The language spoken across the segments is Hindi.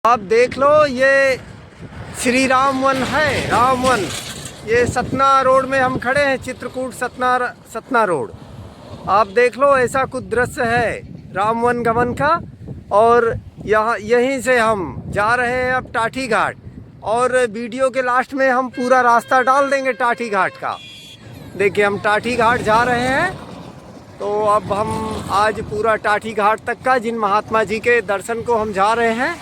आप देख लो, ये श्री राम वन है, राम वन। ये सतना रोड में हम खड़े हैं, चित्रकूट सतना रोड। आप देख लो, ऐसा कुछ दृश्य है राम वन गमन का। और यहाँ यहीं से हम जा रहे हैं अब टाठी घाट। और वीडियो के लास्ट में हम पूरा रास्ता डाल देंगे टाठी घाट का। देखिए, हम टाठी घाट जा रहे हैं। तो अब हम आज पूरा टाठी घाट तक का, जिन महात्मा जी के दर्शन को हम जा रहे हैं,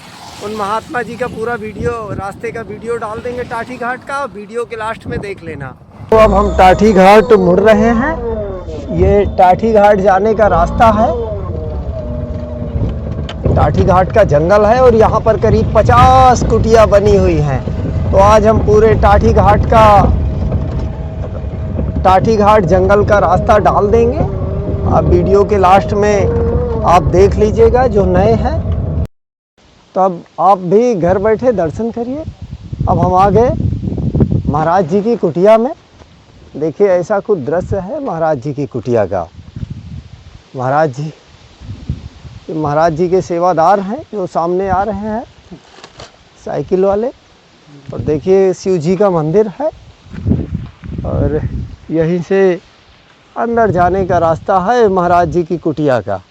उन महात्मा जी का पूरा वीडियो, रास्ते का वीडियो डाल देंगे टाठी घाट का। वीडियो के लास्ट में देख लेना। तो अब हम टाठी घाट मुड़ रहे हैं। ये टाठी घाट जाने का रास्ता है। टाठी घाट का जंगल है और यहाँ पर करीब 50 कुटिया बनी हुई हैं। तो आज हम पूरे टाठी घाट जंगल का रास्ता डाल देंगे। आप वीडियो के लास्ट में आप देख लीजिएगा, जो नए हैं। तब आप भी घर बैठे दर्शन करिए। अब हम आ गए महाराज जी की कुटिया में। देखिए, ऐसा कुछ दृश्य है महाराज जी की कुटिया का। महाराज जी के सेवादार हैं, जो सामने आ रहे हैं, साइकिल वाले। और देखिए, शिव जी का मंदिर है और यहीं से अंदर जाने का रास्ता है महाराज जी की कुटिया का।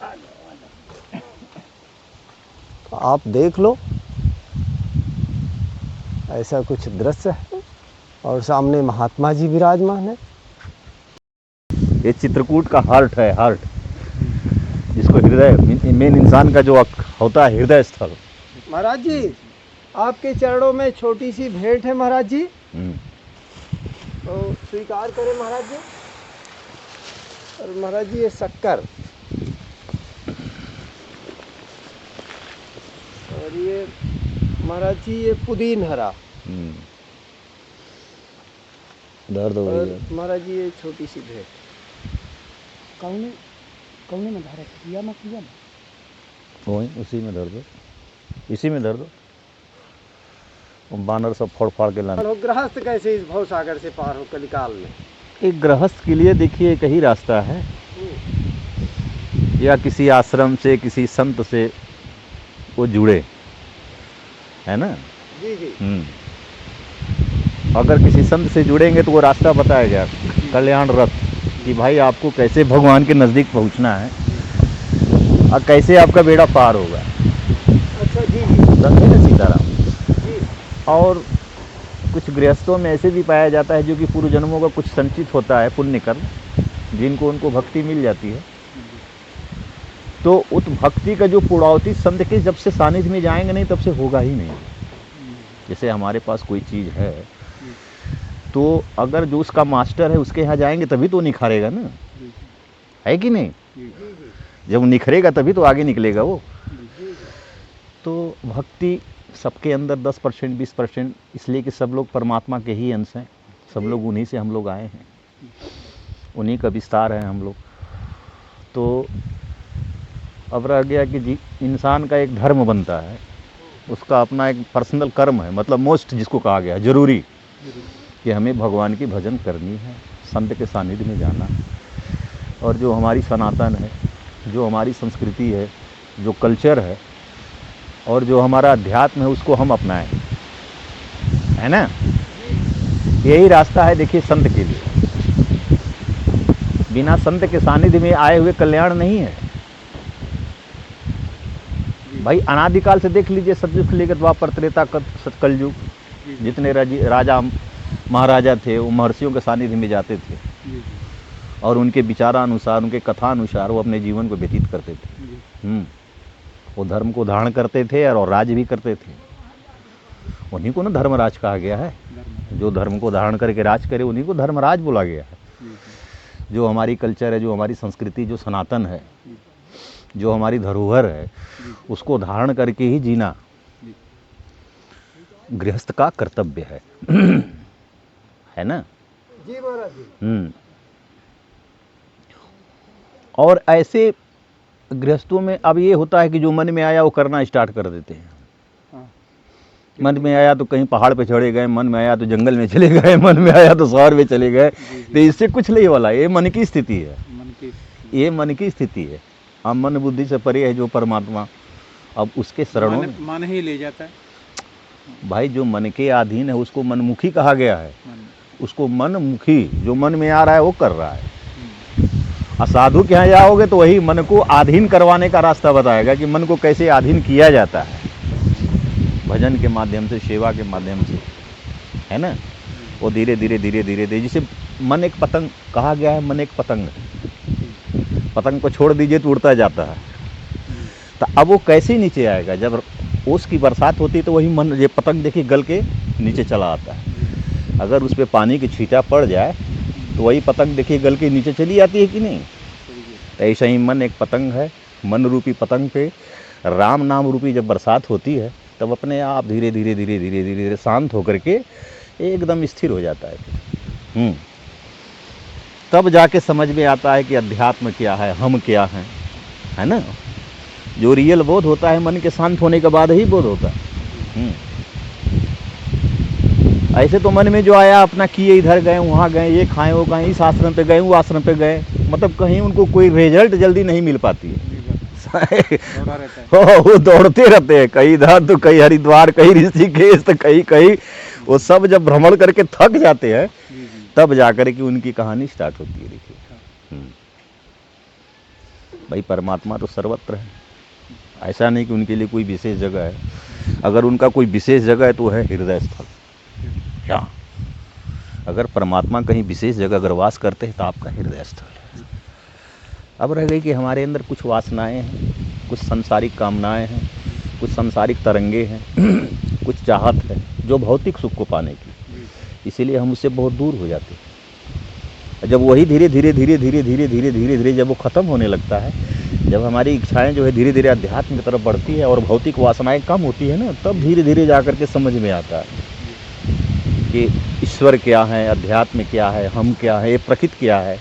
आप देख लो, ऐसा कुछ दृश्य है। और सामने महात्मा जी विराजमान है। ये चित्रकूट का हार्ट है, हार्ट जिसको हृदय, मेन इंसान का जो होता है हृदय स्थल। महाराज जी, आपके चरणों में छोटी सी भेंट है महाराज जी। तो स्वीकार करें महाराज जी। और महाराज जी, ये शक्कर, और ये महाराज जी ये पुदीन हरा, दर्द हो और गया महाराज जी ये छोटी सी भेंट। कौने में धारा किया ना वही उसी में दर्द हो, इसी में दर्द हो। बानर सब फोड़ फाड़ के लाने। गृहस्थ कैसे इस भव सागर से पार हो कलिकाल में? एक गृहस्थ के लिए देखिए एक ही रास्ता है, या किसी आश्रम से, किसी संत से वो जुड़े, है ना। जी जी। अगर किसी संत से जुड़ेंगे तो वो रास्ता बताएगा, कल्याण रथ, कि भाई आपको कैसे भगवान के नज़दीक पहुंचना है और कैसे आपका बेड़ा पार होगा। अच्छा जी जी। समझे ना सीताराम जी। और कुछ गृहस्थों में ऐसे भी पाया जाता है जो कि पूर्व जन्मों का कुछ संचित होता है पुण्य कर्म, जिनको उनको भक्ति मिल जाती है। तो उस भक्ति का जो पूर्णावती संत के जब से सानिध्य में जाएंगे नहीं, तब से होगा ही नहीं। जैसे हमारे पास कोई चीज़ है, तो अगर जो उसका मास्टर है उसके यहाँ जाएंगे तभी तो निखारेगा ना, है कि नहीं। जब निखरेगा तभी तो आगे निकलेगा वो। तो भक्ति सबके अंदर 10% 20%, इसलिए कि सब लोग परमात्मा के ही अंश हैं। सब लोग उन्हीं से हम लोग आए हैं, उन्हीं का विस्तार है हम लोग। तो अब रह गया कि जी इंसान का एक धर्म बनता है, उसका अपना एक पर्सनल कर्म है, मतलब मोस्ट जिसको कहा गया है, ज़रूरी, कि हमें भगवान की भजन करनी है, संत के सानिध्य में जाना है। और जो हमारी सनातन है, जो हमारी संस्कृति है, जो कल्चर है, और जो हमारा अध्यात्म है, उसको हम अपनाएं, है ना। यही रास्ता है देखिए संत के लिए। बिना संत के सानिध्य में आए हुए कल्याण नहीं है भाई। अनादिकाल से देख लीजिए, सतयुग से लेकर द्वापर त्रेता कलयुग, जितने राजा महाराजा थे वो महर्षियों के सानिध्य में जाते थे और उनके विचारानुसार, उनके कथा अनुसार वो अपने जीवन को व्यतीत करते थे। वो धर्म को धारण करते थे और राज भी करते थे। उन्हीं को ना धर्मराज कहा गया है। जो धर्म को धारण करके राज करे उन्हीं को धर्मराज बोला गया है। जो हमारी कल्चर है, जो हमारी संस्कृति, जो सनातन है, जो हमारी धरोहर है, उसको धारण करके ही जीना गृहस्थ का कर्तव्य है ना। जी महाराज जी। और ऐसे गृहस्थों में अब ये होता है कि जो मन में आया वो करना स्टार्ट कर देते हैं। मन में आया तो कहीं पहाड़ पे चढ़े गए, मन में आया तो जंगल में चले गए, मन में आया तो शहर में चले गए। तो इससे कुछ नहीं वाला, ये मन की स्थिति है, ये मन की स्थिति है। हम मन बुद्धि से परे है जो परमात्मा, अब उसके शरणों में मन ही ले जाता है। भाई जो मन के अधीन है उसको मनमुखी कहा गया है। मन उसको मनमुखी, जो मन में आ रहा है वो कर रहा है। असाधु के यहाँ जाओगे तो वही मन को अधीन करवाने का रास्ता बताएगा कि मन को कैसे अधीन किया जाता है, भजन के माध्यम से, सेवा के माध्यम से, है ना। वो धीरे धीरे धीरे धीरे धीरे, जैसे मन एक पतंग कहा गया है, मन एक पतंग है, पतंग को छोड़ दीजिए तो उड़ता जाता है। तो अब वो कैसे नीचे आएगा? जब ओस की बरसात होती है तो वही मन, ये पतंग देखिए गल के नीचे चला आता है। अगर उस पर पानी की छींटा पड़ जाए तो वही पतंग देखिए गल के नीचे चली आती है कि नहीं। तो ऐसा ही मन एक पतंग है। मन रूपी पतंग पे राम नाम रूपी जब बरसात होती है तब अपने आप धीरे धीरे धीरे धीरे धीरे धीरे शांत होकर के एकदम स्थिर हो जाता है। तब जाके समझ में आता है कि अध्यात्म क्या है, हम क्या हैं, है ना। जो रियल बोध होता है मन के शांत होने के बाद ही बोध होता है। ऐसे तो मन में जो आया अपना किए, इधर गए वहाँ गए, ये खाएं वो खाएं, इस आश्रम पे गए वो आश्रम पे गए, मतलब कहीं उनको कोई रिजल्ट जल्दी नहीं मिल पाती है। दौड़ा रहता है। वो दौड़ते रहते हैं, कहीं इधर तो कहीं हरिद्वार, कहीं ऋषिकेश, तो कहीं कहीं। वो सब जब भ्रमण करके थक जाते हैं तब जाकर के उनकी कहानी स्टार्ट होती है। देखिए भाई परमात्मा तो सर्वत्र है, ऐसा नहीं कि उनके लिए कोई विशेष जगह है। अगर उनका कोई विशेष जगह है तो है हृदय स्थल। क्या अगर परमात्मा कहीं विशेष जगह अगर वास करते हैं तो आपका हृदय स्थल है। अब रह गई कि हमारे अंदर कुछ वासनाएं हैं, कुछ संसारिक कामनाएं हैं, कुछ संसारिक तरंगे हैं, कुछ चाहत है जो भौतिक सुख को पाने की, इसीलिए हम उससे बहुत दूर हो जाते हैं। जब वही धीरे धीरे धीरे धीरे धीरे धीरे धीरे धीरे जब वो ख़त्म होने लगता है, जब हमारी इच्छाएं जो है धीरे धीरे अध्यात्म की तरफ बढ़ती है और भौतिक वासनाएं कम होती है ना, तब धीरे धीरे जा कर के समझ में आता है कि ईश्वर क्या है, अध्यात्म क्या है, हम क्या है, ये प्रकृति क्या है।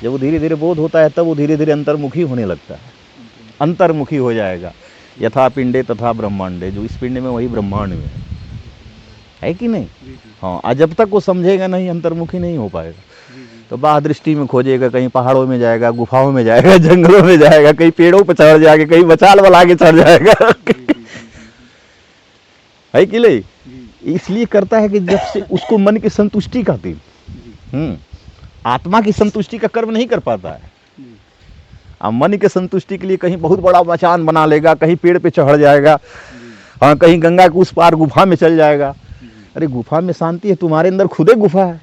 जब वो धीरे धीरे बोध होता है तब वो धीरे धीरे अंतर्मुखी होने लगता है, अंतर्मुखी हो जाएगा। यथा पिंडे तथा ब्रह्मांडे, जो इस पिंड में वही ब्रह्मांड में है कि नहीं। हाँ, और जब तक वो समझेगा नहीं, अंतर्मुखी नहीं हो पाएगा। तो बाह्य दृष्टि में खोजेगा, कहीं पहाड़ों में जाएगा, गुफाओं में जाएगा, जंगलों में जाएगा, कहीं पेड़ों पर चढ़ जाएगा, कहीं बचाल वाला के चढ़ जाएगा है कि नहीं। इसलिए करता है कि जब से उसको मन की संतुष्टि का थी, आत्मा की संतुष्टि का कर्म नहीं कर पाता है। अब मन के संतुष्टि के लिए कहीं बहुत बड़ा मचान बना लेगा, कहीं पेड़ पे चढ़ जाएगा, हाँ कहीं गंगा के उस पार गुफा में चल जाएगा। अरे गुफा में शांति है, तुम्हारे अंदर खुद गुफा है,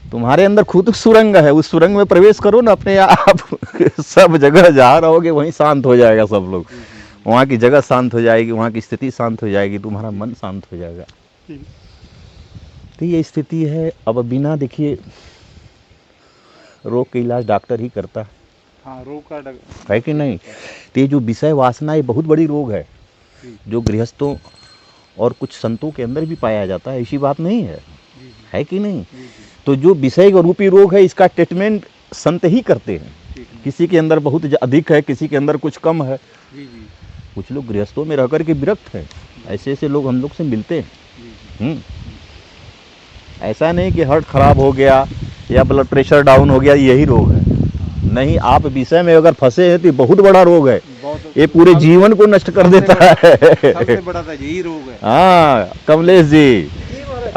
तुम्हारे अंदर खुद सुरंग है, उस सुरंग में प्रवेश करो ना अपने आप सब जगह जहाँ रहोगे वहीं शांत हो जाएगा सब लोग, वहाँ की जगह शांत हो जाएगी, वहाँ की स्थिति शांत हो जाएगी, तुम्हारा मन शांत हो जाएगा। तो ये स्थिति है। अब बिना देखिए रोग का इलाज डॉक्टर ही करता है। हाँ, रोग का है कि नहीं। तो ये जो विषय वासना ये बहुत बड़ी रोग है, जो गृहस्थों और कुछ संतों के अंदर भी पाया जाता है, ऐसी बात नहीं है कि नहीं। तो जो विषय का रूपी रोग है, इसका ट्रीटमेंट संत ही करते हैं। किसी के अंदर बहुत अधिक है, किसी के अंदर कुछ कम है। कुछ लोग गृहस्थों में रह कर के विरक्त हैं, ऐसे ऐसे लोग हम लोग से मिलते हैं। ऐसा नहीं कि हार्ट खराब हो गया या ब्लड प्रेशर डाउन हो गया यही रोग है, नहीं। आप विषय में अगर फंसे हैं तो बहुत बड़ा रोग है, ये पूरे जीवन को नष्ट कर देता है। सबसे बड़ा तो यही रोग है। हाँ कमलेश जी,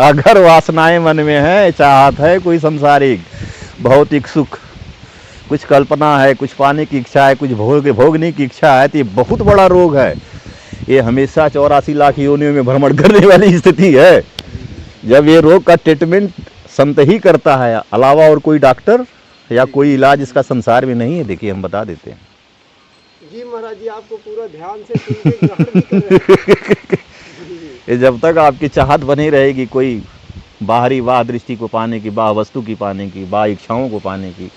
अगर वासनाएं मन में है, चाहत है, कोई संसारिक भौतिक सुख, कुछ कल्पना है, कुछ पाने की इच्छा है, कुछ भोगने की इच्छा है, तो ये बहुत बड़ा रोग है। ये हमेशा 84 लाख योनियों में भ्रमण करने वाली स्थिति है। जब ये रोग का ट्रीटमेंट संत ही करता है, अलावा और कोई डॉक्टर या कोई इलाज इसका संसार में नहीं है। देखिए हम बता देते हैं जी महाराज जी, आपको पूरा ध्यान से सुन के ग्रहण भी कर रहे हैं। जब तक आपकी चाहत बनी रहेगी कोई बाहरी वाह दृष्टि को पाने की, वाह वस्तु की पाने की, वाह इच्छाओं को पाने की,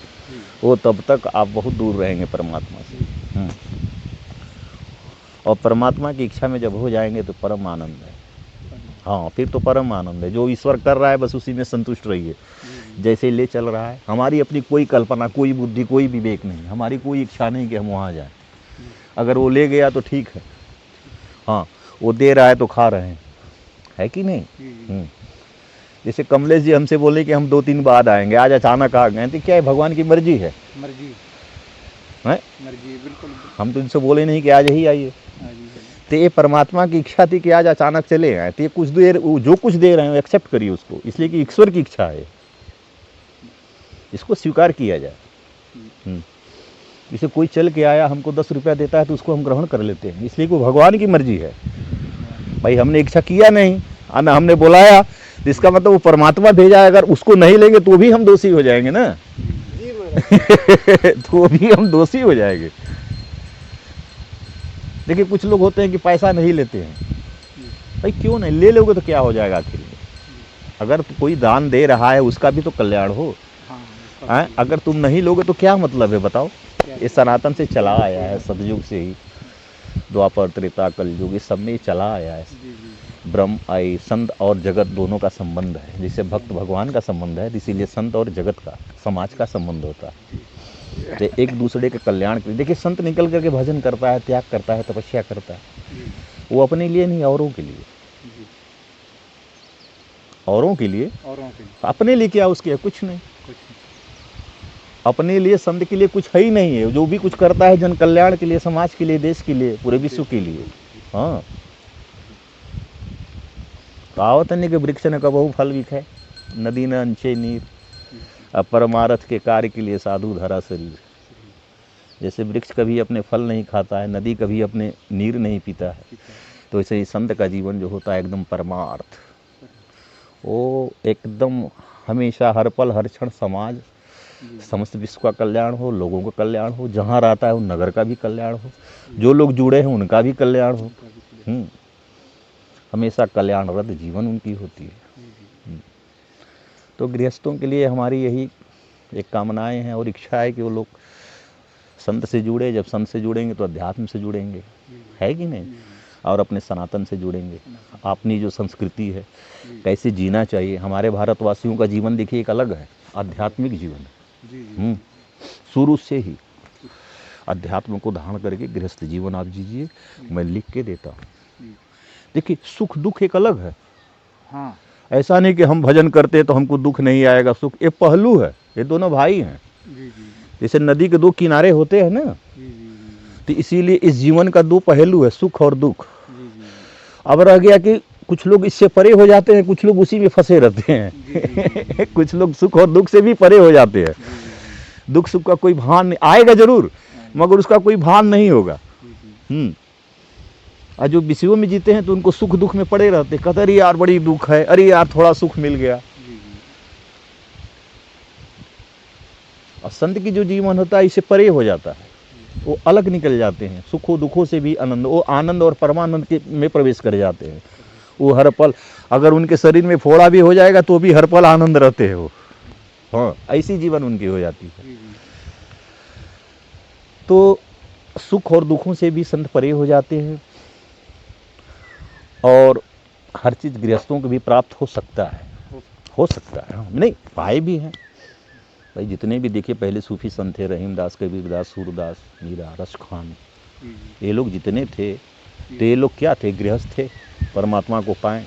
वो तब तक आप बहुत दूर रहेंगे परमात्मा से। और परमात्मा की इच्छा में जब हो जाएंगे तो परम आनंद है। हाँ, फिर तो परम आनंद है। जो ईश्वर कर रहा है बस उसी में संतुष्ट रहिए, जैसे ले चल रहा है। हमारी अपनी कोई कल्पना, कोई बुद्धि, कोई विवेक नहीं, हमारी कोई इच्छा नहीं कि हम वहाँ जाएं। अगर वो ले गया तो ठीक है, हाँ वो दे रहा है तो खा रहे हैं, है कि नहीं। जैसे कमलेश जी हमसे बोले कि हम 2-3 बाद आएंगे, आज अचानक आ गए, तो क्या है, भगवान की मर्जी है। हैं? मर्जी बिल्कुल। हम तो इनसे बोले नहीं कि आज ही आइए। हाँ जी, हाँ तो ये परमात्मा की इच्छा थी कि आज अचानक चले आए, तो ये कुछ देर वो जो कुछ दे रहे हैं एक्सेप्ट करिए उसको, इसलिए कि ईश्वर की इच्छा है, इसको स्वीकार किया जाए। जैसे कोई चल के आया हमको 10 रुपया देता है तो उसको हम ग्रहण कर लेते हैं, इसलिए कि वो भगवान की मर्जी है। भाई हमने इच्छा किया नहीं, ना हमने बुलाया, तो इसका मतलब वो परमात्मा भेजा है, अगर उसको नहीं लेंगे तो भी हम दोषी हो जाएंगे ना। जी महाराज। तो भी हम दोषी हो जाएंगे। देखिए कुछ लोग होते हैं कि पैसा नहीं लेते हैं, भाई क्यों नहीं ले लोगे तो क्या हो जाएगा आखिर में? अगर तो कोई दान दे रहा है उसका भी तो कल्याण हो। हाँ, अगर तुम नहीं लोगे तो क्या मतलब है बताओ? क्या? ये सनातन से चला आया है, सतयुग से ही, द्वापर त्रेता कलयुग इस सब में ये चला आया है। जी जी ब्रह्म आई संत और जगत दोनों का संबंध है, जैसे भक्त भगवान का संबंध है, इसीलिए संत और जगत का, समाज का संबंध होता है। तो एक दूसरे के कल्याण के लिए, देखिए संत निकल करके भजन करता है, त्याग करता है, तपस्या करता है, जी वो अपने लिए नहीं, औरों के लिए। जी, औरों के लिए, औरों के लिए अपने लिए क्या उसके? कुछ नहीं। कुछ नहीं। अपने लिए संत के लिए कुछ है ही नहीं है। जो भी कुछ करता है जन कल्याण के लिए, समाज के लिए, देश के लिए, पूरे विश्व के लिए। हाँ, कहावत नहीं कि वृक्ष न कबहू फल विखे, नदी न अंचे नीर, अब परमारथ के कार्य के लिए साधु धरा शरीर। जैसे वृक्ष कभी अपने फल नहीं खाता है, नदी कभी अपने नीर नहीं पीता है, तो ऐसे ही संत का जीवन जो होता है एकदम परमार्थ, वो एकदम हमेशा हर पल हर क्षण समाज, समस्त विश्व का कल्याण हो, लोगों का कल्याण हो, जहाँ रहता है उन नगर का भी कल्याण हो, जो लोग जुड़े हैं उनका भी कल्याण हो। हमेशा कल्याणरत जीवन उनकी होती है। तो गृहस्थों के लिए हमारी यही एक कामनाएं हैं और इच्छा है कि वो लोग संत से जुड़े। जब संत से जुड़ेंगे तो अध्यात्म से जुड़ेंगे, है कि नहीं, और अपने सनातन से जुड़ेंगे। अपनी जो संस्कृति है, कैसे जीना चाहिए। हमारे भारतवासियों का जीवन देखिए एक अलग है, आध्यात्मिक जीवन है। शुरू से ही अध्यात्म को धारण करके गृहस्थ जीवन आप जीजिए, मैं लिख के देता हूँ। देखिए सुख दुख एक अलग है। हाँ, ऐसा नहीं कि हम भजन करते तो हमको दुख नहीं आएगा, सुख ये पहलू है, ये दोनों भाई हैं। जी जी जैसे नदी के दो किनारे होते हैं ना, जी जी तो इसीलिए इस जीवन का दो पहलू है, सुख और दुख। जी जी अब रह गया कि कुछ लोग इससे परे हो जाते हैं, कुछ लोग उसी में फंसे रहते हैं। कुछ लोग सुख और दुख से भी परे हो जाते हैं। दुख सुख का कोई भान नहीं, आएगा जरूर मगर उसका कोई भान नहीं होगा। और जो विषयों में जीते हैं तो उनको सुख दुख में पड़े रहते, कहते अरे यार बड़ी दुख है, अरे यार थोड़ा सुख मिल गया। और संत की जो जीवन होता है इससे परे हो जाता है, वो अलग निकल जाते हैं, सुखों दुखों से भी आनंद, वो आनंद और परमानंद के में प्रवेश कर जाते हैं। वो हर पल, अगर उनके शरीर में फोड़ा भी हो जाएगा तो भी हर पल आनंद रहते हैं वो। हाँ, ऐसी जीवन उनकी हो जाती है। तो सुख और दुखों से भी संत परे हो जाते हैं, और हर चीज़ गृहस्थों को भी प्राप्त हो सकता है, हो सकता है। नहीं पाए भी हैं भाई, जितने भी देखिए पहले सूफी संत थे, रहीमदास, कबीरदास, सूरदास, मीरा, रश खान, ये लोग जितने थे, तो ये लोग क्या थे? गृहस्थ थे, परमात्मा को पाए।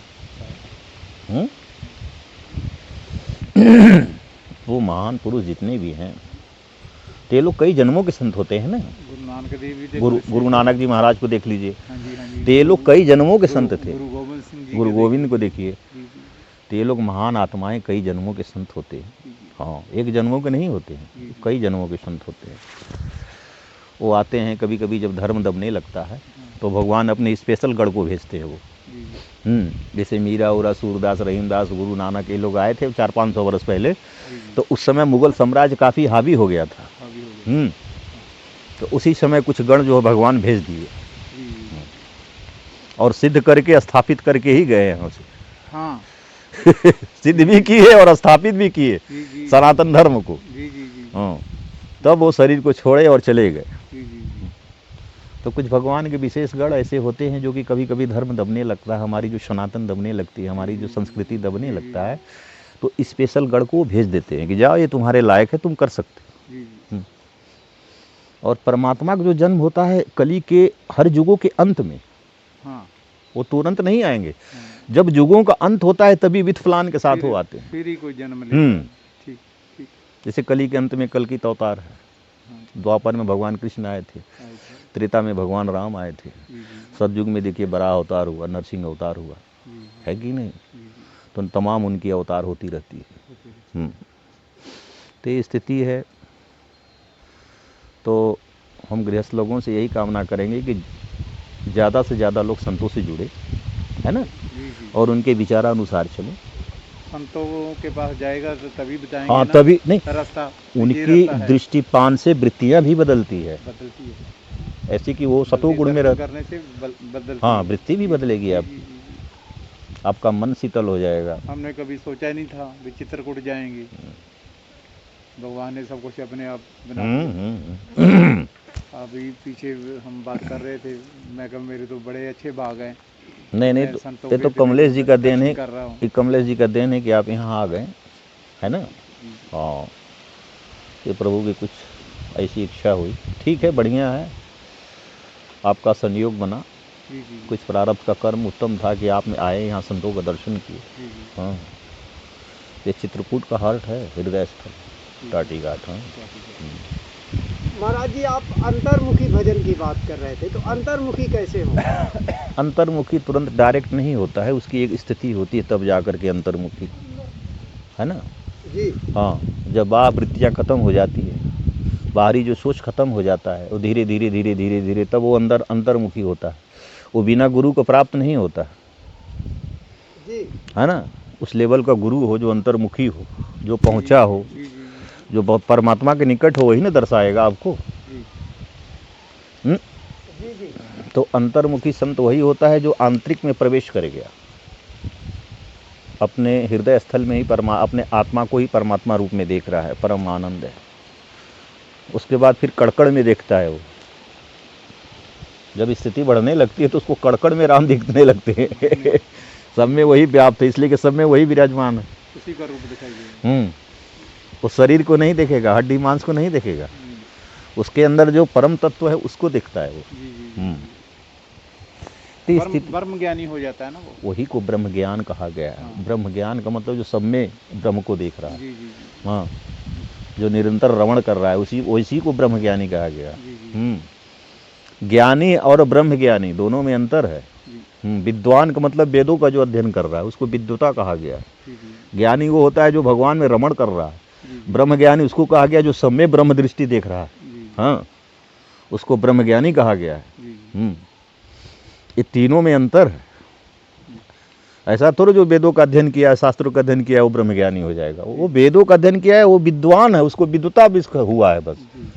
वो महान पुरुष जितने भी हैं, तो ये लोग कई जन्मों के संत होते हैं ना। गुरु नानक देव भी, गुरु नानक जी महाराज को देख लीजिए, हाँ जी, तो ये लोग कई जन्मों के संत थे। गुरु गोविंद सिंह जी, गुरु गोविंद को देखिए, जी, तो ये लोग महान आत्माएं कई जन्मों के संत होते हैं। हाँ, एक जन्मों के नहीं होते हैं, कई जन्मों के संत होते हैं। वो आते हैं कभी कभी जब धर्म दबने लगता है तो भगवान अपने स्पेशल गढ़ को भेजते हैं वो। जैसे मीरा उरा, सूरदास, रहीमदास, गुरु नानक, ये लोग आए थे 400-500 वर्ष पहले, तो उस समय मुगल साम्राज्य काफ़ी हावी हो गया था। तो उसी समय कुछ गण जो है भगवान भेज दिए, और सिद्ध करके स्थापित करके ही गए हैं उसे। हाँ, सिद्ध भी किए और स्थापित भी किए सनातन धर्म को। हाँ, तब वो शरीर को छोड़े और चले गए। तो कुछ भगवान के विशेष गढ़ ऐसे होते हैं जो कि कभी कभी धर्म दबने लगता है, हमारी जो सनातन दबने लगती है, हमारी जो संस्कृति दबने लगता है, तो स्पेशल गढ़ को भेज देते हैं कि जाओ ये तुम्हारे लायक है, तुम कर सकते। और परमात्मा का जो जन्म होता है कली के हर युगों के अंत में, वो तुरंत नहीं आएंगे। जब युगों का अंत होता है तभी विथ प्लान के साथ वो आते हैं, फिर ही कोई जन्म लेता है। ठीक। जैसे कली के अंत में कल की अवतार है, हाँ द्वापर में भगवान कृष्ण आए थे, आए थे। त्रेता में भगवान राम आए थे, जी जी सतयुग में देखिए बराह अवतार हुआ, नरसिंह अवतार हुआ, जी जी है कि नहीं? जी जी तो तमाम उनकी अवतार होती रहती है। होते रहते। तो ये स्थिति है। तो हम गृहस्थ लोगों से यही कामना करेंगे कि ज़्यादा से ज़्यादा लोग संतों से जुड़े, है ना, जी जी और उनके विचारानुसार चलें। संतों के पास जाएगा तो तभी बताएंगे हाँ, ना तभी नहीं, रास्ता, ये उनकी रास्ता है। दृष्टिपान से वृत्तियाँ भी बदलती है, बदलती है, ऐसी कि वो बल्कि सतोगुण में दर्शन रह, करने से बदलती हाँ, है। वृत्ति भी जी बदलेगी जी आपकी, जी जी जी। आपका मन शीतल हो जाएगा। हमने कभी सोचा नहीं था भी चित्रकूट जाएंगे, भगवान ने सब कुछ अपने आप बना दिया। अभी पीछे हम बात कर रहे थे, मैं कहा मेरे तो बड़े अच्छे बाग हैं, नहीं नहीं, मैं तो संतों ये के तो इतने कमलेश जी का देन है, दर्शन कर रहा हूँ। ये कमलेश जी का देन है कि आप यहाँ आ गए, है ना। जी हाँ, ये प्रभु की कुछ ऐसी इच्छा हुई, ठीक है, बढ़िया है, आपका संयोग बना, जी जी कुछ प्रारब्ध का कर्म उत्तम था कि आप आए यहाँ संतों का दर्शन किए। जी जी हाँ, ये चित्रकूट का हार्ट है, हृदय स्थल, जी टाटी घाट। हाँ, महाराज जी आप अंतर्मुखी भजन की बात कर रहे थे, तो अंतर्मुखी कैसे हो? अंतर्मुखी तुरंत डायरेक्ट नहीं होता है, उसकी एक स्थिति होती है तब जा कर के अंतर्मुखी, है ना। जी हाँ, जब बाह्य वृत्तियाँ खत्म हो जाती है, बाहरी जो सोच खत्म हो जाता है, वो धीरे धीरे धीरे धीरे धीरे तब वो अंतर्मुखी होता है। वो बिना गुरु को प्राप्त नहीं होता, जी है ना। उस लेवल का गुरु हो जो अंतर्मुखी हो, जो पहुँचा हो, जी जी जो परमात्मा के निकट हो, वही ना दर्शाएगा आपको। जी हम्म? जी जी तो अंतर्मुखी संत वही होता है जो आंतरिक में प्रवेश कर गया, अपने हृदय स्थल में ही अपने आत्मा को ही परमात्मा रूप में देख रहा है, परम आनंद है। उसके बाद फिर कड़कड़ में देखता है वो, जब स्थिति बढ़ने लगती है तो उसको कड़कड़ में राम दिखने लगते हैं। सब में वही व्याप्त है, इसलिए कि सब में वही विराजमान है। उसी का रूप दिखाई देगा। वो शरीर को नहीं देखेगा, हड्डी मांस को नहीं देखेगा, उसके अंदर जो परम तत्व है उसको दिखता है वो। जी जी हम्म। जी तो स्थिति ब्रह्म ज्ञानी हो जाता है ना वो। वही को ब्रह्म ज्ञान कहा गया है। हाँ। ब्रह्म ज्ञान का मतलब जो सब में ब्रह्म को देख रहा है, जी जी जी हाँ, जो निरंतर रमण कर रहा है, उसी को ब्रह्म ज्ञानी कहा गया। जी जी ज्ञानी और ब्रह्म ज्ञानी दोनों में अंतर है। जी विद्वान का मतलब वेदों का जो अध्ययन कर रहा है उसको विद्वता कहा गया है। जी जी ज्ञानी वो होता है जो भगवान में रमण कर रहा है। जी ब्रह्म ज्ञानी उसको कहा गया जो सब में ब्रह्म दृष्टि देख रहा है, जी हाँ, उसको ब्रह्म ज्ञानी कहा गया है। जी ये तीनों में अंतर है। ऐसा थोड़ा जो वेदों का अध्ययन किया है, शास्त्रों का अध्ययन किया है वो ब्रह्म ज्ञानी हो जाएगा। वो वेदों का अध्ययन किया है, वो विद्वान है, उसको विद्वता भी हुआ है बस। जी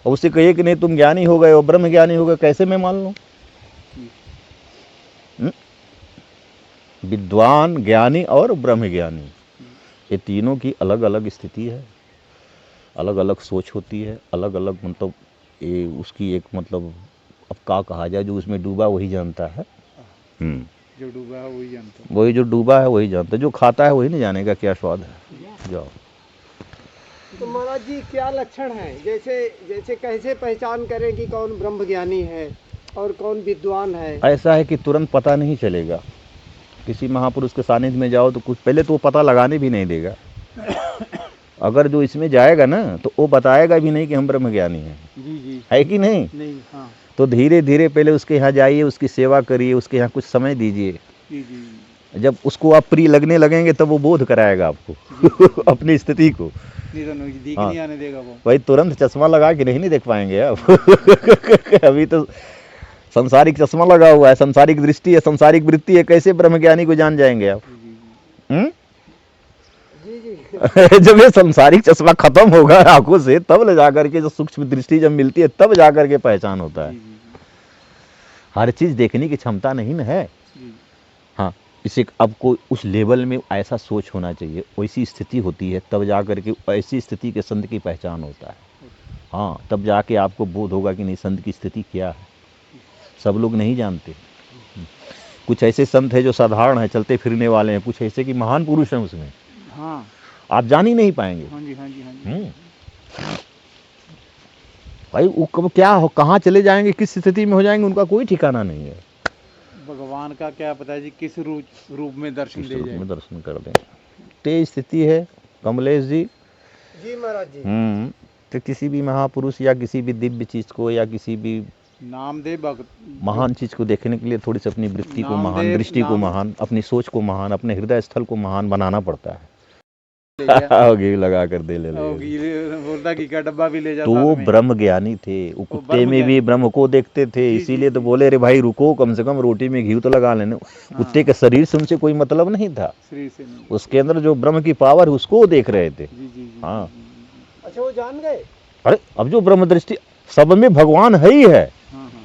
और उससे कहिए कि नहीं तुम ज्ञानी हो गए हो, ब्रह्म ज्ञानी हो गए, कैसे मैं मान लूँ? विद्वान, ज्ञानी और ब्रह्म ज्ञानी, ये तीनों की अलग अलग स्थिति है, अलग अलग सोच होती है, अलग अलग मतलब ये उसकी एक मतलब अब क्या कहा जाए, जो उसमें डूबा वही जानता है। जो डूबा है वही जानता है। वही जो डूबा है वही जानता है, जो खाता है वही नहीं जानेगा क्या स्वाद है। जाओ। तो महाराज जी क्या लक्षण है, जैसे जैसे कैसे पहचान करें कि कौन ब्रह्म ज्ञानी है और कौन विद्वान है? ऐसा है कि तुरंत पता नहीं चलेगा। किसी महापुरुष के सानिध्य में जाओ तो कुछ पहले तो वो पता लगाने भी नहीं देगा। अगर जो इसमें जाएगा ना तो वो बताएगा भी नहीं कि हम ब्रह्म ज्ञानी हैं, जी जी है कि नहीं? नहीं हाँ तो धीरे धीरे पहले उसके यहाँ जाइए, उसकी सेवा करिए, उसके यहाँ कुछ समय दीजिए। जी जी जब उसको आप प्रिय लगने लगेंगे तब वो बोध कराएगा आपको अपनी स्थिति को। नहीं तो नजदीक हाँ। नहीं आने देगा वो। भाई तुरंत चश्मा लगा के नहीं देख पाएंगे आप। अभी तो संसारिक चश्मा लगा हुआ है, संसारिक दृष्टि है, संसारिक वृत्ति है, कैसे ब्रह्म ज्ञानी को जान जाएंगे आप? जी जी जब ये संसारिक चश्मा खत्म होगा आंखों से, तब ले जाकर के जो सूक्ष्म दृष्टि जब मिलती है तब जाकर के पहचान होता है। हर चीज देखने की क्षमता नहीं न है। हाँ, इसे अब कोई उस लेवल में ऐसा सोच होना चाहिए, वैसी स्थिति होती है तब जाकर के ऐसी स्थिति के संत की पहचान होता है। हाँ, तब जाके आपको बोध होगा कि नहीं संत की स्थिति क्या है। सब लोग नहीं जानते। कुछ ऐसे संत हैं जो साधारण है, चलते फिरने वाले हैं, कुछ ऐसे कि महान पुरुष हैं उसमें, हाँ आप जान ही नहीं पाएंगे। हाँ जी हाँ जी हाँ जी भाई वो कब क्या हो, कहाँ चले जाएंगे, किस स्थिति में हो जाएंगे, उनका कोई ठिकाना नहीं है। भगवान का क्या पता जी किस रूप में दर्शन इस दे रूप जाए। में दर्शन कर दें। तो ये स्थिति है कमलेश जी। जी महाराज जी। तो किसी भी महापुरुष या किसी भी दिव्य चीज़ को या किसी भी नामदेव भगत महान चीज़ को देखने के लिए थोड़ी सी अपनी वृत्ति को महान, नामदेव दृष्टि को नाम महान, अपनी सोच को महान, अपने हृदय स्थल को महान बनाना पड़ता है। ले गया घी लगा कर दे ले और ले। घी बोलता घी का डब्बा भी ले जा तो साथ वो में। ब्रह्म ज्ञानी थे, वो कुत्ते ब्रह्म में भी ज्ञानी। ब्रह्म को देखते थे, जी, इसीलिए जी, तो जी। बोले रे भाई रुको, कम से कम रोटी में घी तो लगा लेने। कुत्ते के शरीर से उनसे कोई मतलब नहीं था, श्री से नहीं। उसके अंदर जो ब्रह्म की पावर है उसको वो देख रहे थे। जी जी जी हाँ। जी, जी, अच्छा वो जान गए। अरे अब जो ब्रह्म दृष्टि, सब में भगवान है ही है, हाँ हाँ।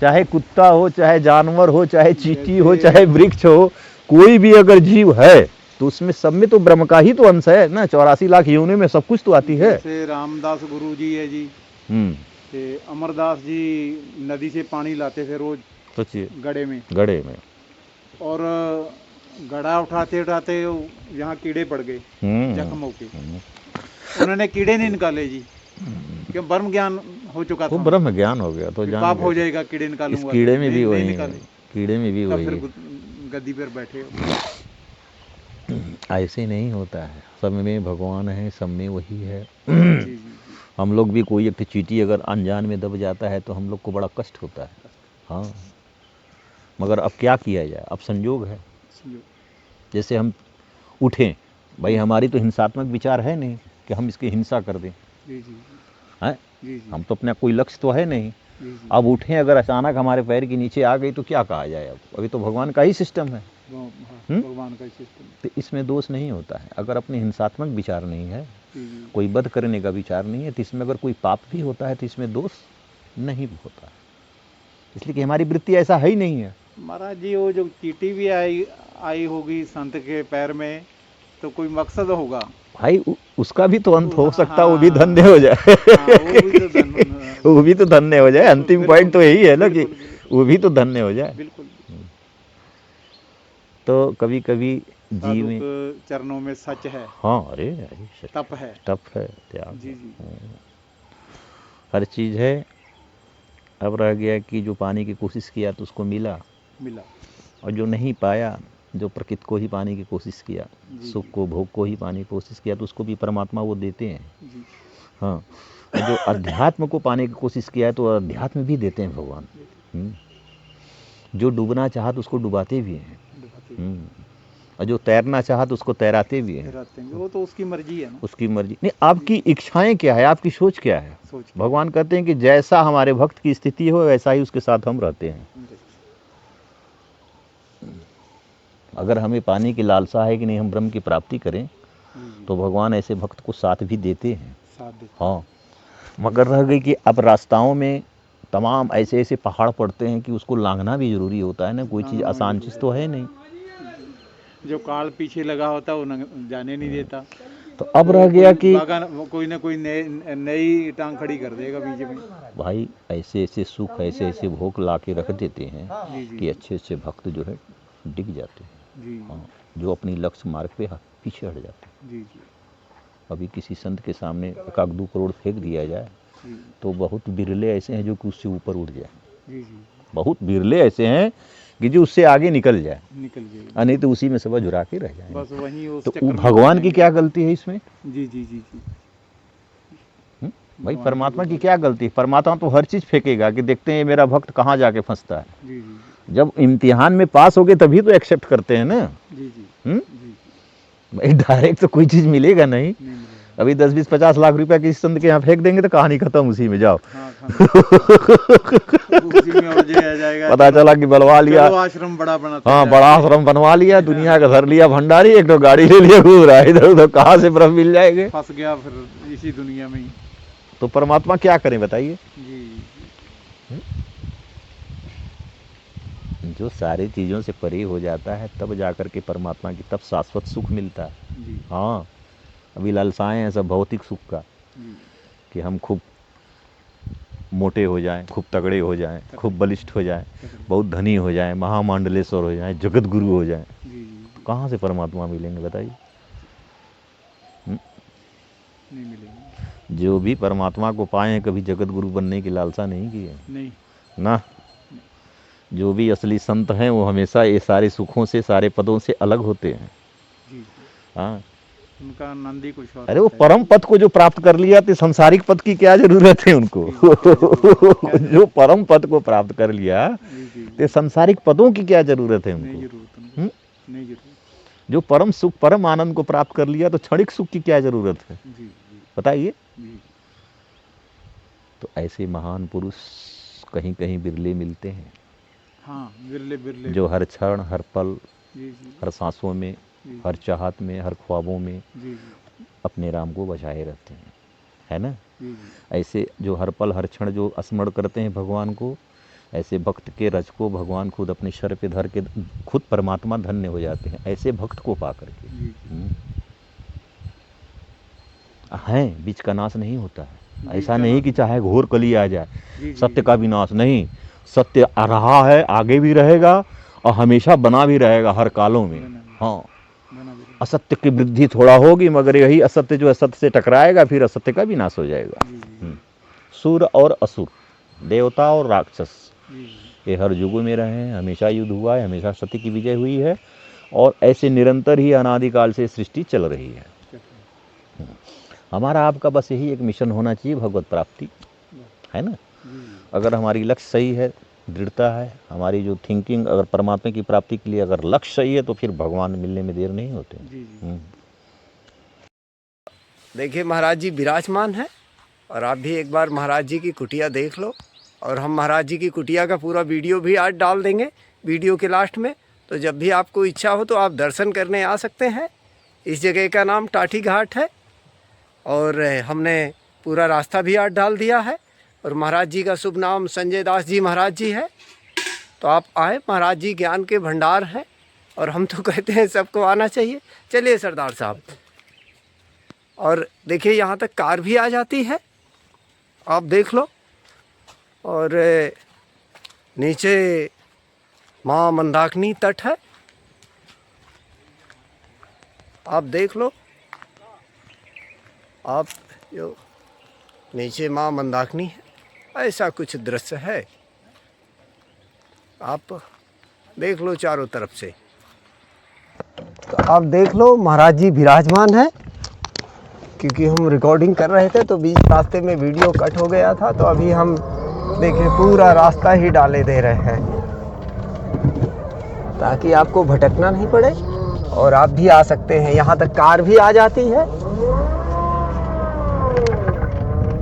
चाहे कुत्ता हो, चाहे जानवर हो, चाहे चींटी हो, जैसे- चाहे वृक्ष हो, कोई भी अगर जीव है तो उसमें सब में तो ब्रह्म का ही तो अंश है ना। 84 लाख योनियों में सब कुछ तो आती है। जैसे रामदास गुरु जी है जी, ते अमरदास जी नदी से पानी लाते थे रोज सोचिए गड़े में, गड़े में। और गड़ा उठाते उठाते यहाँ कीड़े पड़ गए जख्म होके, उन्होंने कीड़े नहीं निकाले जी, क्यों ब्रह्म ज्ञान हो चुका वो था। ब्रह्म ज्ञान हो गया तो फिर जान पाप हो गए। जाएगा कीड़े इस निकालूंगा, कीड़े में भी नहीं वही है, निकाले, कीड़े में भी तब वही फिर है। गद्दी पर बैठे। ऐसे नहीं होता है, सब में भगवान है, सब में वही है। जी जी जी। हम लोग भी कोई एक चींटी अगर अनजान में दब जाता है तो हम लोग को बड़ा कष्ट होता है। हाँ, मगर अब क्या किया जाए, अब संयोग है। जैसे हम उठें, भाई हमारी तो हिंसात्मक विचार है नहीं कि हम इसकी हिंसा कर दें, जी जी हैं? जी जी हम तो अपना कोई लक्ष्य तो है नहीं। जी जी। अब उठें अगर अचानक हमारे पैर के नीचे आ गई तो क्या कहा जाए। अब अभी तो भगवान का ही सिस्टम है, हाँ, हम्म? भगवान का सिस्टम। तो इसमें दोष नहीं होता है। अगर अपनी हिंसात्मक विचार नहीं है, जी जी। कोई वध करने का विचार नहीं है, तो इसमें अगर कोई पाप भी होता है तो इसमें दोष नहीं होता है, इसलिए कि हमारी वृत्ति ऐसा है ही नहीं है। महाराज जी वो जो चींटी भी आई होगी संत के पैर में, तो कोई मकसद होगा। भाई उसका भी तो अंत हो सकता है, वो हाँ, भी धन्य हो जाए। हाँ, वो भी तो धन वो भी तो धन्य हो जाए। अंतिम बिल्कुल, पॉइंट तो यही है ना कि बिल्कुल, बिल्कुल, वो भी तो धन्य हो जाए। बिल्कुल। तो कभी कभी जीव साधु में, के चरणों में सच है, हाँ अरे अरे सच, तप है। तप है, त्याग जी है, जी हर चीज़ है। अब रह गया कि जो पाने की कोशिश किया तो उसको मिला, मिला। और जो नहीं पाया, जो प्रकृति को ही पाने की कोशिश किया, जी, सुख जी। को, भोग को ही पाने की कोशिश किया, तो उसको भी परमात्मा वो देते हैं। जी हाँ, और जो अध्यात्म को पाने की कोशिश किया है तो अध्यात्म भी देते हैं भगवान। जो डूबना चाहा तो उसको डुबाते भी हैं, दिखाते और जो तैरना चाहा तो उसको तैराते भी हैं। रहते हैं। वो तो उसकी मर्जी है ना, उसकी मर्जी नहीं, आपकी इच्छाएं क्या है, आपकी सोच क्या है। सोच के। भगवान कहते हैं कि जैसा हमारे भक्त की स्थिति हो वैसा ही उसके साथ हम रहते हैं। अगर हमें पाने की लालसा है कि नहीं हम ब्रह्म की प्राप्ति करें, तो भगवान ऐसे भक्त को साथ भी देते हैं। साथ देते। हाँ, मगर रह गई कि अब रास्ताओं में तमाम ऐसे ऐसे पहाड़ पड़ते हैं कि उसको लांघना भी ज़रूरी होता है ना। कोई चीज़ आसान चीज़ तो है नहीं। जो काल पीछे लगा होता है वो जाने नहीं देता। तो अब रह गया कि कोई ना कोई नई टांग खड़ी कर देगा बीच में। भाई ऐसे ऐसे सुख, ऐसे ऐसे भोग ला के रख देते हैं जी जी कि अच्छे अच्छे भक्त जो है डिग जाते हैं। जी हाँ, जो अपनी लक्ष्य मार्ग पे पीछे हट जाते हैं। जी जी अभी किसी संत के सामने 1-2 करोड़ फेंक दिया जाए जी तो बहुत बिरले ऐसे हैं जो कि उससे ऊपर उठ जाए। जी जी बहुत बिरले ऐसे हैं कि जो उससे आगे निकल जाए, निकल जाएगी। और नहीं तो उसी में सब झुरा के रह जाए। बस वहीं उस तो चक्कर में भगवान की फंसेंगे। क्या गलती है इसमें? जी जी जी जी भाई भगवान परमात्मा की की क्या गलती है? परमात्मा तो हर चीज़ फेंकेगा कि देखते हैं मेरा भक्त कहाँ जाके फंसता है। जी जी जब इम्तिहान में पास हो गए तभी तो एक्सेप्ट करते हैं ना। जी जी हम्म? जी भाई डायरेक्ट तो कोई चीज़ मिलेगा नहीं। नहीं मिलेगा। अभी 10-20-50 लाख रुपया किसी संत के यहाँ फेंक देंगे तो कहानी खत्म, उसी में जाओ। हाँ उसी में उलझे आ जाएगा। पता चला कि बनवा लिया, चलो आश्रम बड़ा बनाते हाँ जाएंगे। बड़ा आश्रम बनवा लिया, दुनिया का घर लिया भंडारी, एक तो गाड़ी ले लिया, घूम रहा है इधर उधर, कहाँ से ब्रह्म मिल जाएंगे। फंस गया फिर इसी दुनिया में ही। तो परमात्मा क्या करें बताइए? जी जो सारी चीज़ों से परे हो जाता है तब जाकर के परमात्मा की तब शाश्वत सुख मिलता है। जी हाँ, अभी लालसाएं हैं सब भौतिक सुख का, जी कि हम खूब मोटे हो जाएं, खूब तगड़े हो जाएं, खूब बलिष्ठ हो जाएं, बहुत धनी हो जाएं, महामंडलेश्वर हो जाएं, जगत गुरु हो जाएं। जी जी कहाँ से परमात्मा मिलेंगे बताइए? नहीं मिलेगी। जो भी परमात्मा को पाए हैं कभी जगत गुरु बनने की लालसा नहीं की है नहीं ना। जो भी असली संत हैं वो हमेशा ये सारे सुखों से, सारे पदों से अलग होते हैं। जी हाँ, उनका आनंद ही कुछ और अरे वो होता है। परम पद को जो प्राप्त कर लिया तो संसारिक पद की क्या जरूरत है उनको। जो परम पद को प्राप्त कर लिया जी जी तो संसारिक पदों की क्या जरूरत है नहीं उनको। जरूरत उनको, हम्म? नहीं जरूरत। जो परम सुख परम आनंद को प्राप्त कर लिया तो क्षणिक सुख की क्या जरूरत है, जी जी बताइए। जी तो ऐसे महान पुरुष कहीं कहीं बिरले मिलते हैं, हाँ, बिरले बिरले जो हर क्षण हर पल जी जी हर सांसों में जी हर चाहत में हर ख्वाबों में जी जी अपने राम को बचाए रहते हैं, है ना। जी जी ऐसे जो हर पल हर क्षण जो स्मरण करते हैं भगवान को, ऐसे भक्त के रज को भगवान खुद अपने सर पे धर के खुद परमात्मा धन्य हो जाते हैं ऐसे भक्त को पा करके। जी जी हैं बीच का नाश नहीं होता है, बीच ऐसा का नहीं नाश कि नहीं। चाहे घोर कली आ जाए जी जी सत्य जी का विनाश नहीं, सत्य आ रहा है आगे भी रहेगा और हमेशा बना भी रहेगा हर कालों में। बना भी हाँ, बना भी रहेगा। असत्य की वृद्धि थोड़ा होगी मगर यही असत्य जो असत्य से टकराएगा फिर असत्य का विनाश हो जाएगा। जी जी सुर और असुर, देवता और राक्षस, जी जी ये हर युगों में रहे हैं, हमेशा युद्ध हुआ है, हमेशा सत्य की विजय हुई है और ऐसे निरंतर ही अनादिकाल से सृष्टि चल रही है। चल रहा है। हमारा आपका बस यही एक मिशन होना चाहिए, भगवत प्राप्ति, है ना। जी जी अगर हमारी लक्ष्य सही है, दृढ़ता है, हमारी जो थिंकिंग अगर परमात्मा की प्राप्ति के लिए अगर लक्ष्य सही है तो फिर भगवान मिलने में देर नहीं होते। जी जी देखिए महाराज जी विराजमान है और आप भी एक बार महाराज जी की कुटिया देख लो और हम महाराज जी की कुटिया का पूरा वीडियो भी आज डाल देंगे वीडियो के लास्ट में। तो जब भी आपको इच्छा हो तो आप दर्शन करने आ सकते हैं। इस जगह का नाम टाठी घाट है और हमने पूरा रास्ता भी आज डाल दिया है और महाराज जी का शुभ नाम संजय दास जी महाराज जी है। तो आप आए, महाराज जी ज्ञान के भंडार हैं और हम तो कहते हैं सबको आना चाहिए। चलिए सरदार साहब, और देखिए यहाँ तक कार भी आ जाती है, आप देख लो। और नीचे माँ मंदाकिनी तट है, आप देख लो। आप जो नीचे माँ मंदाकिनी है, ऐसा कुछ दृश्य है, आप देख लो चारों तरफ से। तो आप देख लो महाराज जी विराजमान है, क्योंकि हम रिकॉर्डिंग कर रहे थे तो बीच रास्ते में वीडियो कट हो गया था। तो अभी हम देखिए पूरा रास्ता ही डाले दे रहे हैं ताकि आपको भटकना नहीं पड़े और आप भी आ सकते हैं। यहाँ तक कार भी आ जाती है,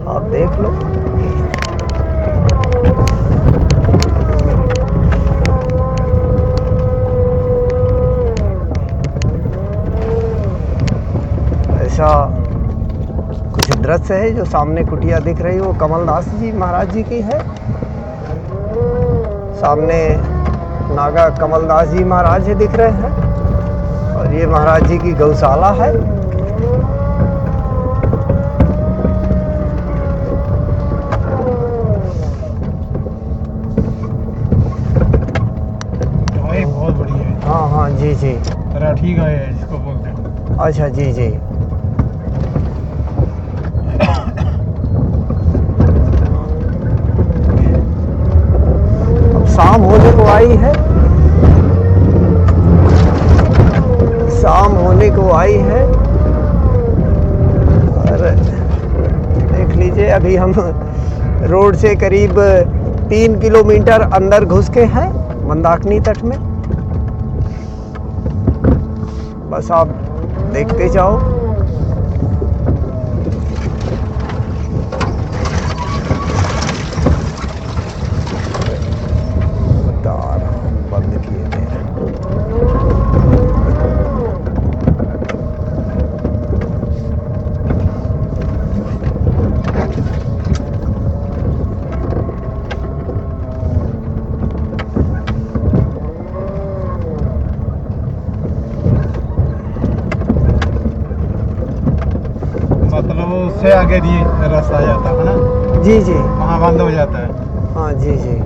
आप देख लो। ऐसा कुछ दृश्य है। जो सामने कुटिया दिख रही है वो कमलदास जी महाराज जी की है। सामने नागा कमलदास जी महाराज जी दिख रहे हैं और ये महाराज जी की गौशाला है। भाई बहुत बढ़िया है। हाँ हाँ जी जी, ठीक है जिसको बोलते हैं। अच्छा जी जी। अब शाम होने को आई है, शाम होने को आई है और देख लीजिए अभी हम रोड से करीब 3 किलोमीटर अंदर घुस के हैं मंदाकिनी तट में। बस आप देखते जाओ। तार बंद किए थे। मतलब उससे आगे भी रास्ता आ जाता है ना, जी जी, वहाँ बंद हो जाता है। हाँ जी जी।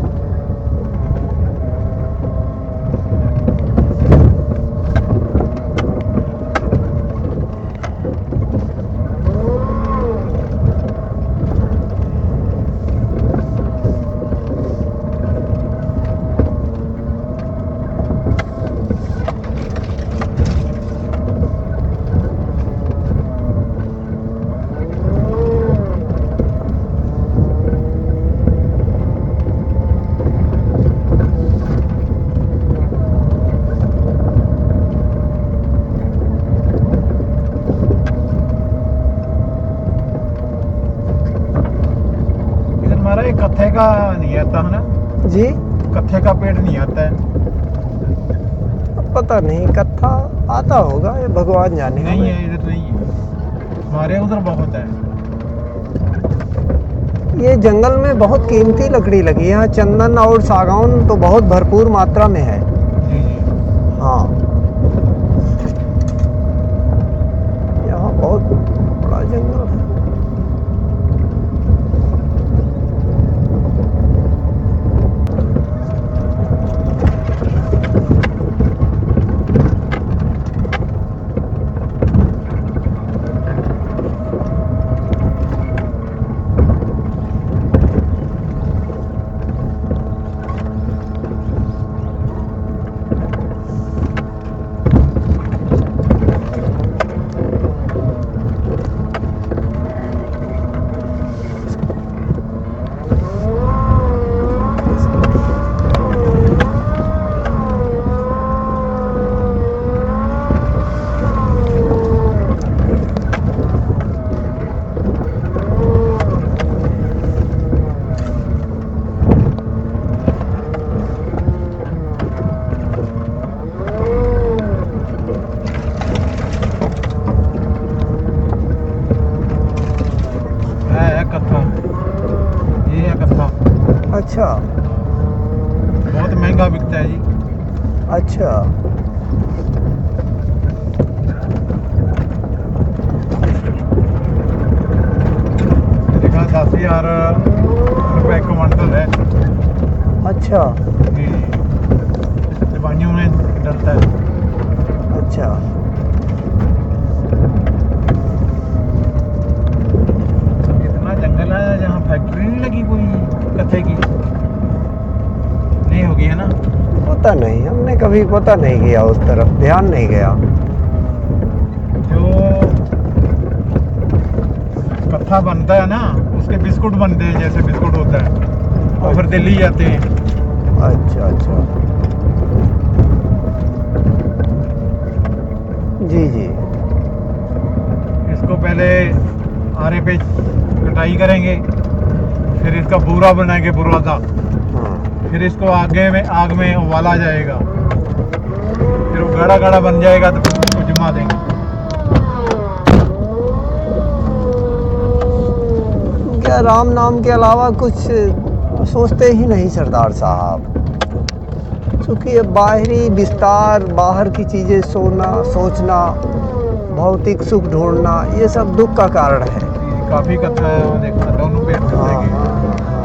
कत्थे का नहीं आता है ना, जी कत्थे का पेड़ नहीं आता है। पता नहीं, कत्था आता होगा, ये भगवान जाने। नहीं है, इधर नहीं है, हमारे उधर बहुत है। ये जंगल में बहुत कीमती लकड़ी लगी है, यहाँ चंदन और सागौन तो बहुत भरपूर मात्रा में है। जी जी। हाँ, यहाँ बहुत बड़ा जंगल है। है कत्था, ये है कत्था। अच्छा बहुत महंगा बिकता है जी। अच्छा। देखा 10,000 रुपए क्विंटल है। अच्छा जी, दवाइयों में डलता है। अच्छा। इतना जंगल है, जहाँ फैक्ट्री नहीं लगी कोई कत्थे की, नहीं होगी है ना। पता नहीं, हमने कभी पता नहीं किया, उस तरफ ध्यान नहीं गया। जो कत्था बनता है ना, उसके बिस्कुट बनते हैं, जैसे बिस्कुट होता है, और फिर दिल्ली जाते हैं। अच्छा अच्छा। जी जी। इसको पहले आरे पे कटाई करेंगे, फिर इसका बूरा बनाएंगे, बुरादा। हाँ फिर इसको आग में उबाला जाएगा, फिर वो गाढ़ा गाढ़ा बन जाएगा, तो फिर उसको जमा देंगे। क्या राम नाम के अलावा कुछ सोचते ही नहीं सरदार साहब। क्योंकि ये बाहरी विस्तार, बाहर की चीज़ें सोचना, भौतिक सुख ढूंढना, ये सब दुख का कारण है। काफी कत्था है वहाँ, देखना दोनों पेड़ हाँ मिलेंगे। हाँ हाँ हाँ।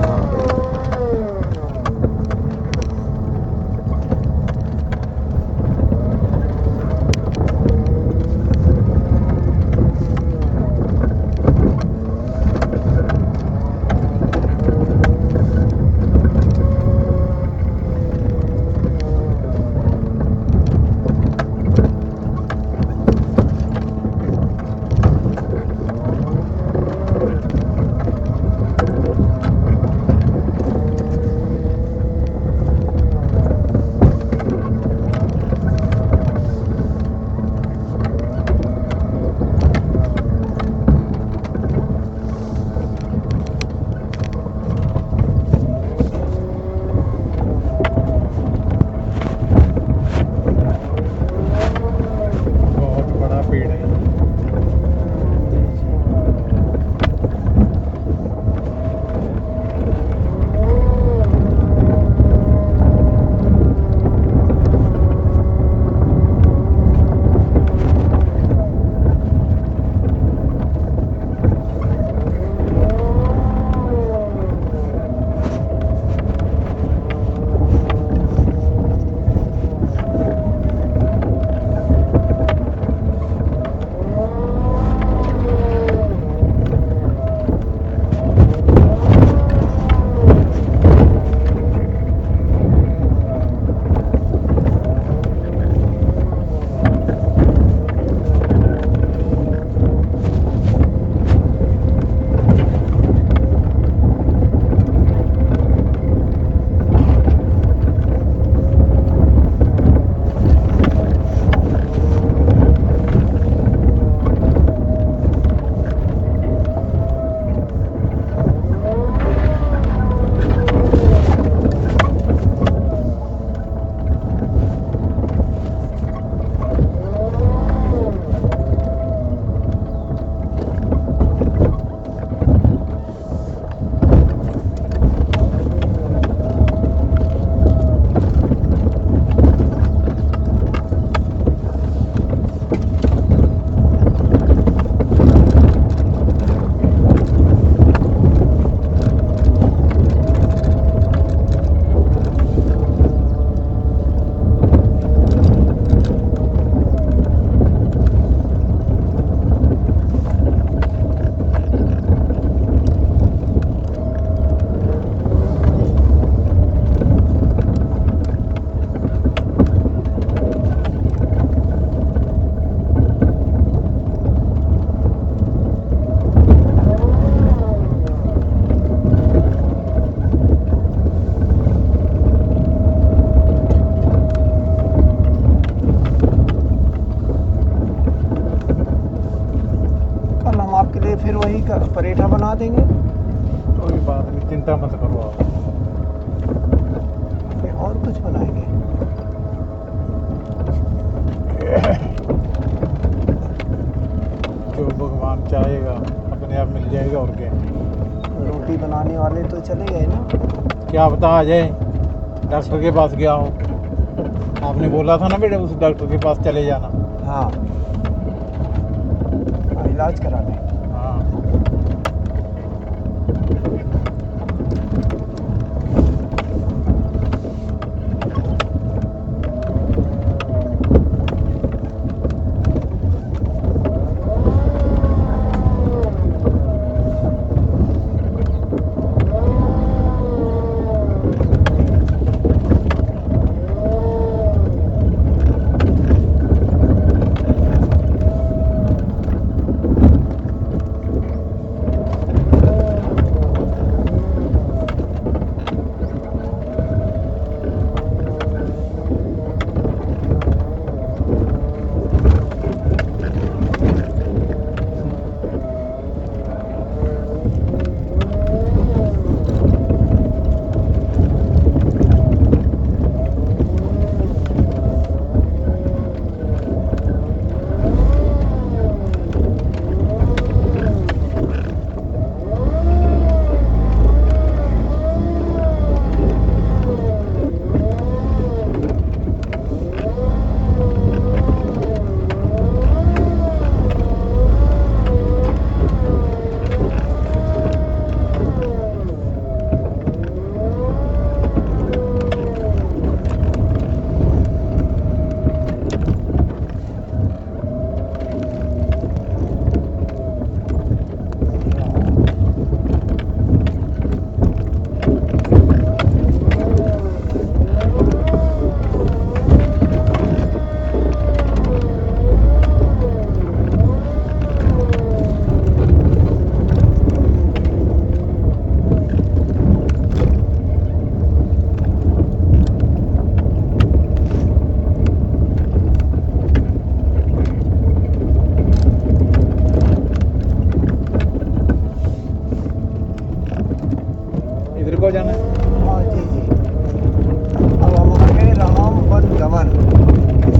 बना देंगे। कोई बात नहीं, चिंता मत करो आप। या और कुछ बनाएंगे। जो भगवान चाहेगा अपने आप मिल जाएगा, और क्या। रोटी बनाने वाले तो चले गए ना। क्या पता आ जाए, डॉक्टर के पास गया हो। आपने बोला था ना बेटे उस डॉक्टर के पास चले जाना। हाँ, इलाज कराने। हाँ, इधर को जाना है। हाँ जी जी। अब हम आ गए राम वन गमन,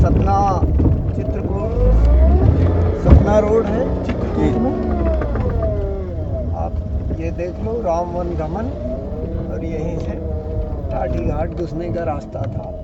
सतना चित्रकूट, सतना रोड है चित्रकूट में। आप ये देख लो राम वन गमन, और यहीं से टाटी घाट घुसने का रास्ता था।